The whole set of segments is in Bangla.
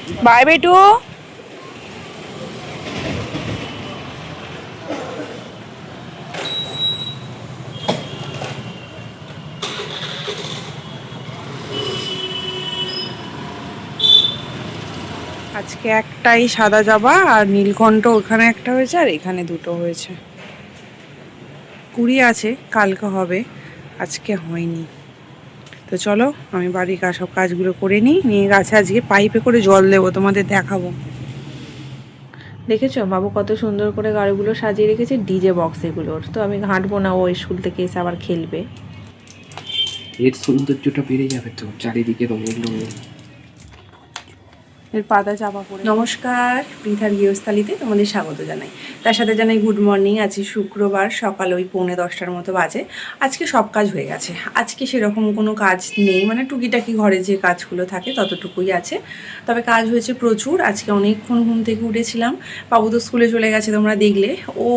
বাই বেটু। আজকে একটাই সাদা জবা আর নীলকণ্ঠ ওখানে একটা হয়েছে আর এখানে দুটো হয়েছে। কুড়ি আছে, কালকে হবে, আজকে হয়নি। তো চলো আমি বাড়ির সব কাজগুলো করে নিয়ে গাছে আজকে পাইপে করে জল দেবো, তোমাদের দেখাবো। দেখেছো বাবু কত সুন্দর করে গাড়িগুলো সাজিয়ে রেখেছে, ডিজে বক্স এগুলোর। তো আমি ঘাঁটবো না, ও স্কুল থেকে এসে আবার খেলবে। এর সৌন্দর্যটা বেড়ে যাবে তো, চারিদিকে রঙিন রঙিন। এর পাতা চাপা পড়ে। নমস্কার, পৃথার গৃহস্থালিতে তোমাদের স্বাগত জানাই। তার সাথে জানাই গুড মর্নিং। আজকে শুক্রবার, সকাল ওই 9:45 মতো বাজে। আজকে সব কাজ হয়ে গেছে, আজকে সেরকম কোনো কাজ নেই, মানে টুকিটাকি ঘরে যে কাজগুলো থাকে ততটুকুই আছে। তবে কাজ হয়েছে প্রচুর। আজকে অনেকক্ষণ ঘুম থেকে উঠেছিলাম। বাবু তো স্কুলে চলে গেছে, তোমরা দেখলে। ও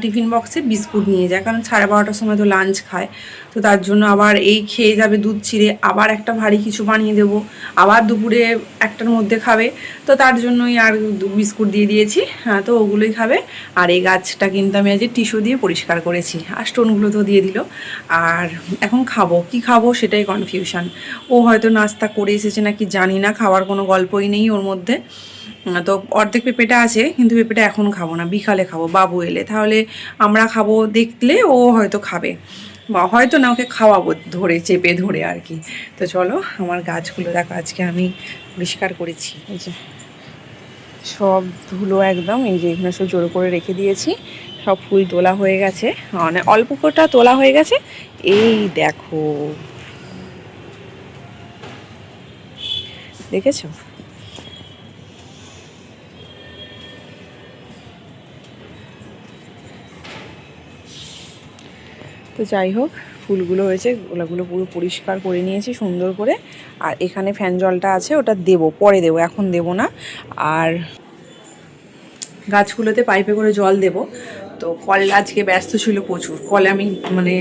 টিফিন বক্সে বিস্কুট নিয়ে যায়, কারণ 12:30টার সময় তো লাঞ্চ খায়। তো তার জন্য আবার এই খেয়ে যাবে দুধ চিড়ে, আবার একটা ভারী কিছু বানিয়ে দেবো, আবার দুপুরে একটার মধ্যে খাবে। তো তার জন্যই আর বিস্কুট দিয়ে দিয়েছি। হ্যাঁ, তো ওগুলোই খাবে। আর এই গাছটা কিন্তু আমি আজ টিস্যু দিয়ে পরিষ্কার করেছি, আর স্টোনগুলো তো দিয়ে দিল। আর এখন খাবো কি খাবো সেটাই কনফিউশন। ও হয়তো নাস্তা করে এসেছে নাকি জানি না, খাওয়ার কোনো গল্পই নেই ওর মধ্যে। তো অর্ধেক পেঁপেটা আছে, কিন্তু পেঁপেটা এখন খাবো না, বিকালে খাবো বাবু এলে। তাহলে আমরা খাবো দেখলে ও হয়তো খাবে, বা হয়তো না, ওকে খাওয়াবো ধরে, চেপে ধরে আর কি। তো চলো, আমার গাছগুলো দেখো আজকে আমি পরিষ্কার করেছি। এই যে সব ধুলো একদম, এই যে এখানে সব জোর করে রেখে দিয়েছি। সব ফুল তোলা হয়ে গেছে, মানে অল্প কটা তোলা হয়ে গেছে। এই দেখো, দেখেছো? তো যাই হোক, ফুলগুলো হয়েছে, ওগুলো পুরো পরিষ্কার করে নিয়েছি সুন্দর করে। আর এখানে ফ্যান জলটা আছে, ওটা দেবো, পরে দেবো, এখন দেবো না। আর গাছগুলোতে পাইপে করে জল দেব। তো কল আজকে ব্যস্ত ছিল প্রচুর, কলে আমি মানে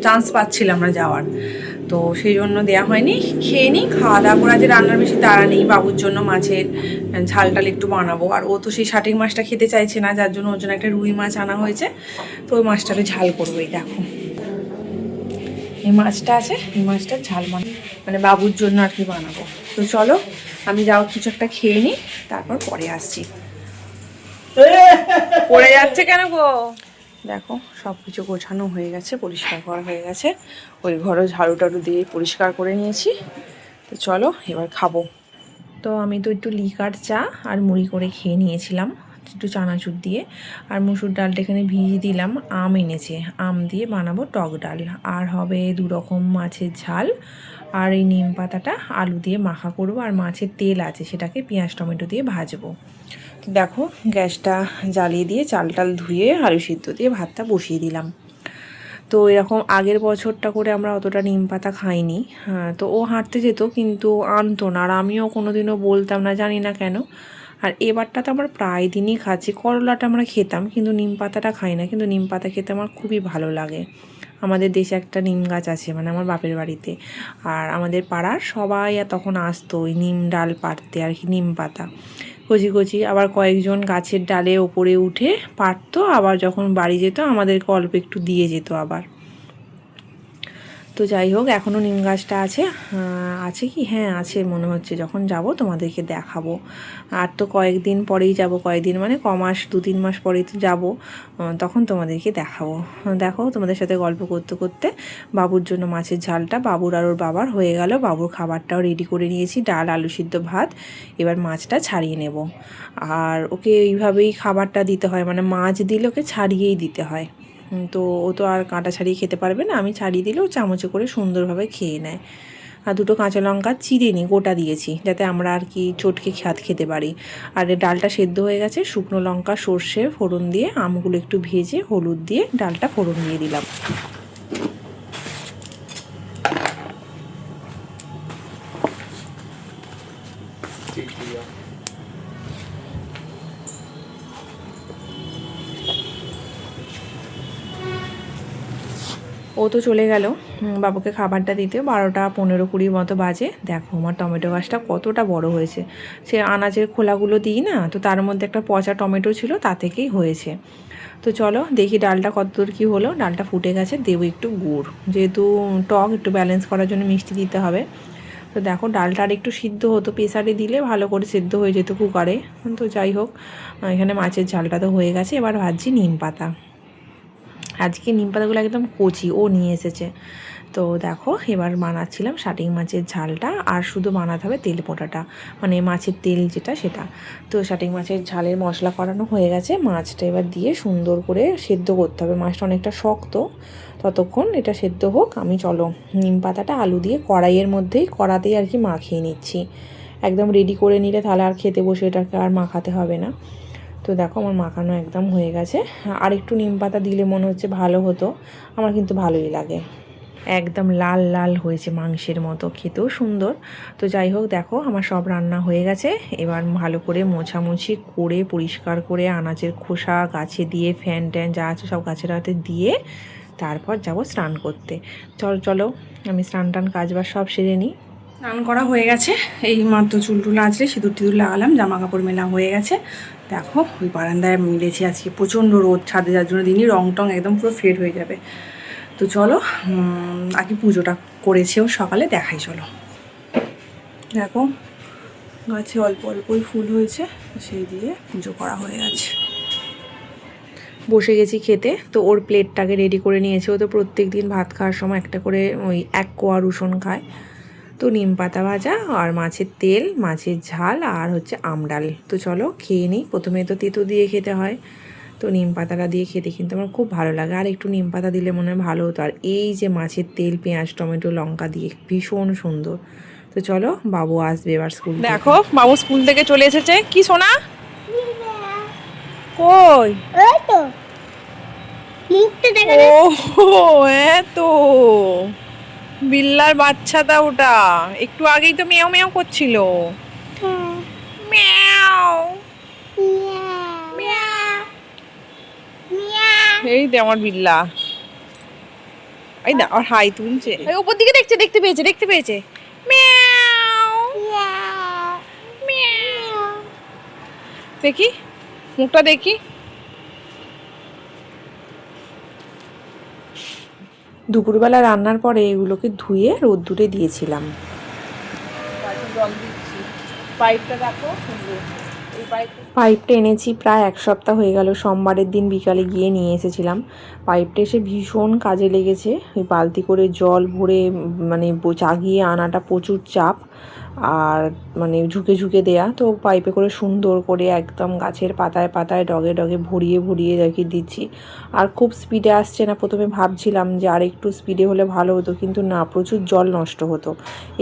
চান্স পাচ্ছিলাম না যাওয়ার। তো সেই জন্য দেওয়া হয়নি। খেয়ে নিই, খাওয়া দাওয়া করে আজকে রান্নার বেশি তাড়া নেই। বাবুর জন্য মাছের ঝাল টাল একটু বানাবো, আর ও তো সেই শাটিক মাছটা খেতে চাইছে না, যার জন্য ওর জন্য একটা রুই মাছ আনা হয়েছে। তো ওই মাছটাকে ঝাল করবো। এই দেখো, এই মাছটা আছে, এই মাছটা ঝাল মানে বাবুর জন্য আর কি বানাবো। তো চলো আমি যাও কিছু একটা খেয়ে নিই, তারপর পরে আসছি। পড়ে যাচ্ছে কেন গো? দেখো সব কিছু গোছানো হয়ে গেছে, পরিষ্কার করা হয়ে গেছে। ওই ঘরও ঝাড়ু টাড়ু দিয়ে পরিষ্কার করে নিয়েছি। তো চলো এবার খাবো। তো আমি তো একটু লিকার চা আর মুড়ি করে খেয়ে নিয়েছিলাম, একটু চানাচুর দিয়ে। আর মুসুর ডালটা এখানে ভিজিয়ে দিলাম, আম এনেছে, আম দিয়ে বানাবো টক ডাল। আর হবে 2 রকম মাছের ঝাল, আর এই নিম পাতাটা আলু দিয়ে মাখা করবো। আর মাছের তেল আছে, সেটাকে পেঁয়াজ টমেটো দিয়ে ভাজবো। তো দেখো গ্যাসটা জ্বালিয়ে দিয়ে চাল টাল ধুয়ে আলু সিদ্ধ দিয়ে ভাতটা বসিয়ে দিলাম। তো এরকম আগের বছরটা করে আমরা অতটা নিম পাতা খাইনি। হ্যাঁ, তো ও হাঁটতে যেত কিন্তু আনতো না, আর আমিও কোনোদিনও বলতাম না, জানি না কেন। আর এবারটা তো আমরা প্রায় দিনই খাচ্ছি। করলাটা আমরা খেতাম, কিন্তু নিম পাতাটা খাই না। কিন্তু নিম পাতা খেতে আমার খুবই ভালো লাগে। আমাদের দেশে একটা নিম গাছ আছে, মানে আমার বাপের বাড়িতে। আর আমাদের পাড়ার সবাই তখন আসতো ওই নিম ডাল পাড়তে আর কি, নিম পাতা কচি কচি। আবার কয়েকজন গাছের ডালে ওপরে উঠে পারতো, আবার যখন বাড়ি যেত আমাদেরকে অল্প একটু দিয়ে যেত আবার। তো যাই হোক, এখনও নিম গাছটা আছে। আছে কি, হ্যাঁ আছে মনে হচ্ছে। যখন যাব তোমাদেরকে দেখাবো। আর তো কয়েকদিন পরেই যাব, কয়েকদিন মানে কমাস, 2-3 মাস পরেই তো যাবো, তখন তোমাদেরকে দেখাবো। দেখো তোমাদের সাথে গল্প করতে করতে বাবুর জন্য মাছের ঝালটা বাবুর আর ওর বাবার হয়ে গেল। বাবুর খাবারটাও রেডি করে নিয়েছি, ডাল আলু সিদ্ধ ভাত। এবার মাছটা ছাড়িয়ে নেব। আর ওকে এইভাবেই খাবারটা দিতে হয়, মানে মাছ দিলে ওকে ছাড়িয়েই দিতে হয়। তো ও তো আর কাঁটা ছাড়িয়ে খেতে পারবে না, আমি ছাড়িয়ে দিলেও চামচে করে সুন্দরভাবে খেয়ে নেয়। আর 2টো কাঁচা লঙ্কা চিড়ে নিই, গোটা দিয়েছি, যাতে আমরা আর কি চটকে খেতে পারি। আর ডালটা সেদ্ধ হয়ে গেছে, শুকনো লঙ্কা সর্ষে ফোড়ন দিয়ে আমগুলো একটু ভেজে হলুদ দিয়ে ডালটা ফোড়ন দিয়ে দিলাম। ও তো চলে গেল বাবুকে খাবারটা দিতে, 12টা 15-20 মতো বাজে। দেখো আমার টমেটো গাছটা কতটা বড় হয়েছে। সে আনাজের খোলাগুলো দিই না, তো তার মধ্যে একটা পচা টমেটো ছিল, তা থেকেই হয়েছে। তো চলো দেখি ডালটা কতদূর কী হলো। ডালটা ফুটে গেছে, দেবো একটু গুড়, যেহেতু টক একটু ব্যালেন্স করার জন্য মিষ্টি দিতে হবে। তো দেখো ডালটা আর একটু সিদ্ধ হতো, প্রেসারে দিলে ভালো করে সিদ্ধ হয়ে যেত কুকারে। তো যাই হোক, এখানে মাছের ঝালটা তো হয়ে গেছে। এবার ভাজছি নিম পাতা। আজকে নিম পাতাগুলো একদম কচি ও নিয়ে এসেছে। তো দেখো এবার বানাচ্ছিলাম শাটিং মাছের ঝালটা, আর শুধু বানাতে হবে তেল পোটাটা, মানে মাছের তেল যেটা সেটা। তো শাটিং মাছের ঝালের মশলা করানো হয়ে গেছে, মাছটা এবার দিয়ে সুন্দর করে সেদ্ধ করতে হবে। মাছটা অনেকটা শক্ত, ততক্ষণ এটা সেদ্ধ হোক। আমি চলো নিম পাতাটা আলু দিয়ে কড়াতেই আর কি মাখিয়ে নিচ্ছি। একদম রেডি করে নিলে তাহলে আর খেতে বসে এটাকে আর মাখাতে হবে না। তো দেখো আমার মাখানো একদম হয়ে গেছে। আর একটু নিম পাতা দিলে মনে হচ্ছে ভালো হতো, আমার কিন্তু ভালোই লাগে। একদম লাল লাল হয়েছে, মাংসের মতো, খেতেও সুন্দর। তো যাই হোক দেখো আমার সব রান্না হয়ে গেছে। এবার ভালো করে মোছামুছি করে পরিষ্কার করে আনাজের খোসা গাছে দিয়ে ফ্যান ট্যান যা আছে সব গাছের হাতে দিয়ে তারপর যাব স্নান করতে। চলো আমি স্নান টান কাজবাজ সব সেরে নিই। স্নান করা হয়ে গেছে, এই মাত্র চুল টুল আঁচড়ে সিঁদুর টিঁদুর লাগালাম, জামা কাপড় মেলা হয়ে গেছে। দেখো ওই বারান্দায় মিলেছি, আজকে প্রচণ্ড রোদ, ছাদে যার জন্য দিনই রং টং একদম পুরো ফেড হয়ে যাবে। তো চলো আগে পুজোটা করেছেও সকালে, দেখাই চলো। দেখো গাছে অল্প অল্পই ফুল হয়েছে, সেই দিয়ে পুজো করা হয়ে গেছে। বসে গেছি খেতে, তো ওর প্লেটটাকে রেডি করে নিয়েছে। ও তো প্রত্যেক দিন ভাত খাওয়ার সময় একটা করে ওই 1 কোয়া রসুন খায়। তো নিম পাতা ভাজা আর মাছের তেল, মাছের ঝাল আর হচ্ছে আমডাল। তো চলো খেয়ে নিই। প্রথমে তো তেঁতো দিয়ে খেতে হয়, তো নিম পাতাটা দিয়ে খেতে কিন্তু আমার খুব ভালো লাগে। আর একটু নিম পাতা দিলে মনে হয় ভালো হতো। আর এই যে মাছের তেল, পেঁয়াজ টমেটো লঙ্কা দিয়ে ভীষণ সুন্দর। তো চলো বাবু আসবে এবার স্কুল। দেখো বাবু স্কুল থেকে চলে এসেছে। কি সোনা কই? ও হ্যাঁ, তো বিল্লার বাচ্চাটা ওটা, একটু আগেই তো মেও মেও করছিল। ম্যাও এই দে আমার বিল্লা, এই না আর হাই তুলছে, উপর দিকে দেখছে, দেখতে পেয়েছে। ম্যাও ম্যাও, দেখি মুখটা দেখি। দুপুরবেলা রান্নার পরে এগুলোকে ধুয়ে রোদ্দুরে দিয়েছিলাম। জল দিচ্ছি, পাইপটা দেখো। পাইপটা এনেছি প্রায় 1 সপ্তাহ হয়ে গেল, সোমবারের দিন বিকালে গিয়ে নিয়ে এসেছিলাম। পাইপটা এসে ভীষণ কাজে লেগেছে। ওই বালতি করে জল ভরে মানে চাগিয়ে আনাটা প্রচুর চাপ, আর মানে ঝুঁকে ঝুঁকে দেয়া। তো পাইপে করে সুন্দর করে একদম গাছের পাতায় পাতায় ডগে ডগে ভরিয়ে ভরিয়ে রেখে দিচ্ছি। আর খুব স্পিডে আসছে না, প্রথমে ভাবছিলাম যে আর একটু স্পিডে হলে ভালো হতো, কিন্তু না, প্রচুর জল নষ্ট হতো।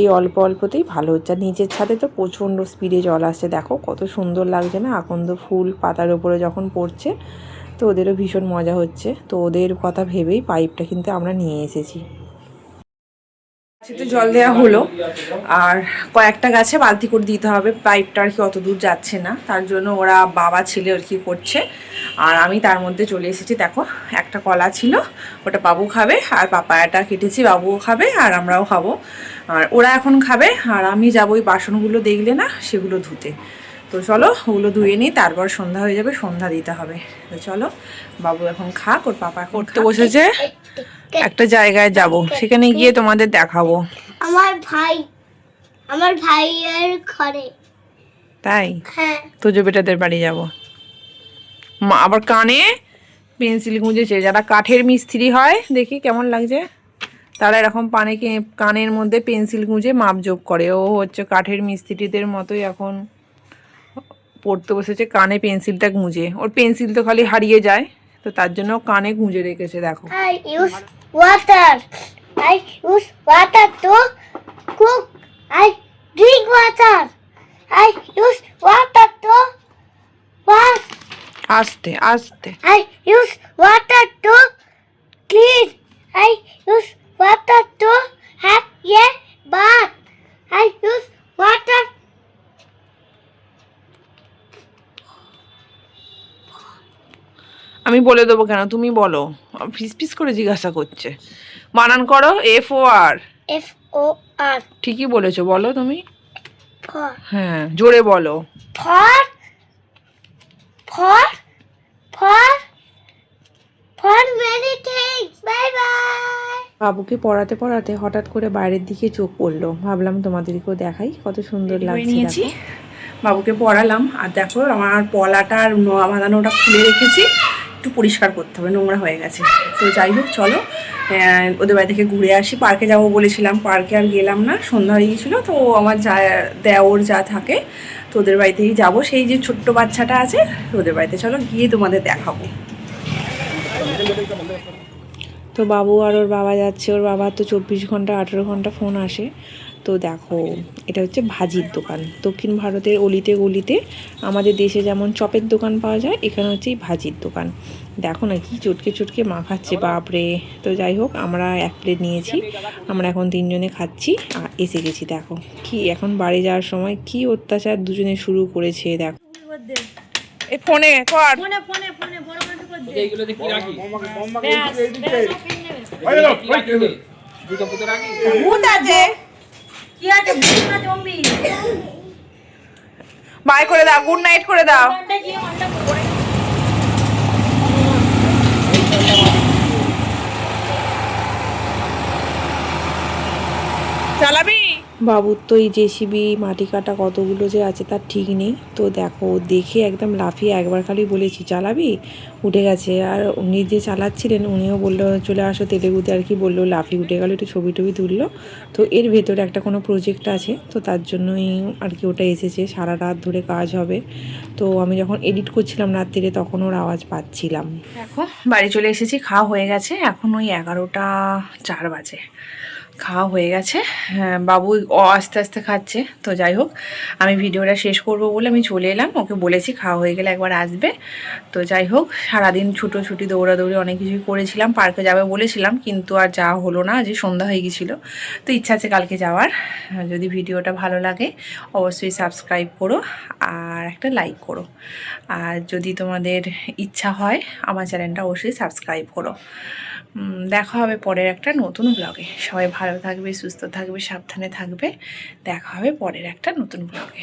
এই অল্প অল্পতেই ভালো হচ্ছে। আর নিচের ছাদে তো প্রচণ্ড স্পিডে জল আসছে, দেখো কত সুন্দর লাগছে না আকন্দ ফুল পাতার উপরে যখন পড়ছে। তো ওদেরও ভীষণ মজা হচ্ছে। তো ওদের কথা ভেবেই পাইপটা কিন্তু আমরা নিয়ে এসেছি। গাছে জল দেওয়া হলো, আর কয়েকটা গাছে বালতি করে দিতে হবে। পাইপটা আর কি অত দূর যাচ্ছে না, তার জন্য ওরা বাবা ছেলে আর কি করছে। আর আমি তার মধ্যে চলে এসেছি। দেখো একটা কলা ছিল, ওটা বাবু খাবে, আর পাপায়াটা কেটেছি, বাবুও খাবে আর আমরাও খাবো। আর ওরা এখন খাবে, আর আমি যাবো ওই বাসনগুলো দেখলে না সেগুলো ধুতে। তো চলো ওগুলো ধুয়ে নিই, তারপর সন্ধ্যা হয়ে যাবে, সন্ধ্যা দিতে হবে। তো চলো বাবু এখন খাক, ওর পাপা করতে বসেছে। একটা জায়গায় যাব, সেখানে গিয়ে তোমাদের দেখাবো। আমার ভাইয়ের ঘরে। তাই? হ্যাঁ, তোজো বেটাদের বাড়ি যাব। মা আবার কানে পেন্সিল গুঁজেছে। যারা কাঠের মিস্ত্রি হয়, দেখি কেমন লাগছে, তারা এরকম কানের মধ্যে পেন্সিল গুঁজে মাপজোপ করে। ও হচ্ছে কাঠের মিস্ত্রিদের মতোই এখন পড়তে বসেছে, কানে পেন্সিলটা গুঁজে। ওর পেন্সিল তো খালি হারিয়ে যায়, তো তার জন্য কানে গুঁজে রেখেছে। দেখো I use water to cook. I drink water. I use water to wash. আস্তে আস্তে। I use water to clean. I use water to have a bath. I use water. আমি বলে দেবো কেন, তুমি বলো। ফিস ফিস করে জিজ্ঞাসা করছে, বানান করো FOR। FOR। ঠিকই বলেছো, বলো তুমি। ফর। হ্যাঁ, জোরে বলো। For for for for many things. Bye bye. বাবুকে পড়াতে পড়াতে হঠাৎ করে বাইরের দিকে চোখ পড়লো, ভাবলাম তোমাদেরকেও দেখাই, কত সুন্দর লাগছে। নিয়েছি, বাবুকে পড়ালাম, আর দেখো আমার পলাটা আর বাঁধানোটা খুলে রেখেছি, একটু পরিষ্কার করতে হবে, নোংরা হয়ে গেছে। তো যাই হোক চলো ওদের বাড়ি থেকে ঘুরে আসি। পার্কে যাবো বলেছিলাম, পার্কে আর গেলাম না, সন্ধ্যা হয়ে গিয়েছিলো। তো আমার যা দেওর যা থাকে, তো ওদের বাড়িতেই যাবো। সেই যে ছোট্ট বাচ্চাটা আছে, ওদের বাড়িতে চলো গিয়ে তোমাদের দেখাবো। তো বাবু আর ওর বাবা যাচ্ছে। ওর বাবা তো 24 ঘন্টা 18 ঘন্টা ফোন আসে। তো দেখো, এটা হচ্ছে ভাজির দোকান। দক্ষিণ ভারতের অলিতে গলিতে আমাদের দেশে যেমন চপের দোকান পাওয়া যায়, এখানে হচ্ছে এই ভাজির দোকান। দেখো না কি চটকে চটকে মাখাচ্ছে, বাপরে। তো যাই হোক, আমরা 1 প্লেট নিয়েছি, আমরা এখন 3 জনে খাচ্ছি আর এসে গেছি। দেখো কি এখন বাড়ি যাওয়ার সময় কি অত্যাচার দুজনে শুরু করেছে। দেখো এই ফোনে কর, ফোনে ফোনে ফোনে বড় করে কর দে। এইগুলোতে কি রাখি? দুটো পুতো রাখি। ভূত আছে, কি আছে বুনা জম্বি। বাই করে দাও, গুড নাইট করে দাও। কোনটা কি মন্ডা করে। চালাবি? বাবুর তো এই জেসিবি মাটি কাটা কতগুলো যে আছে তার ঠিক নেই। তো দেখো দেখে একদম লাফিয়ে একবার খালি বলেছি চালাবি, উঠে গেছে। আর উনি যে চালাচ্ছিলেন উনিও বললো চলে আসো তেলেগুতে, আর কি বললো, লাফিয়ে উঠে গেলো, একটু ছবি টবি তুললো। তো এর ভেতরে একটা কোনো প্রজেক্ট আছে, তো তার জন্যই আর কি ওটা এসেছে, সারা রাত ধরে কাজ হবে। তো আমি যখন এডিট করছিলাম রাত্রিরে তখন ওর আওয়াজ পাচ্ছিলাম। দেখো বাড়ি চলে এসেছি, খাওয়া হয়ে গেছে, এখন ওই 11টা 4 বাজে। খাওয়া হয়ে গেছে, হ্যাঁ, বাবু আস্তে আস্তে খাচ্ছে। তো যাই হোক, আমি ভিডিওটা শেষ করব বলে আমি চলে এলাম। ওকে বলেছি খাওয়া হয়ে গেলে একবার আসবে। তো যাই হোক, সারাদিন ছুটোছুটি দৌড়াদৌড়ি অনেক কিছুই করেছিলাম। পার্কে যাবে বলেছিলাম, কিন্তু আর যাওয়া হলো না, যে সন্ধ্যা হয়ে গেছিলো। তো ইচ্ছা আছে কালকে যাওয়ার। যদি ভিডিওটা ভালো লাগে অবশ্যই সাবস্ক্রাইব করো আর একটা লাইক করো। আর যদি তোমাদের ইচ্ছা হয় আমার চ্যানেলটা অবশ্যই সাবস্ক্রাইব করো। দেখা হবে পরের একটা নতুন ব্লগে। সবাই ভালো থাকবে, সুস্থ থাকবে, সাবধানে থাকবে। দেখা হবে পরের একটা নতুন ব্লগে।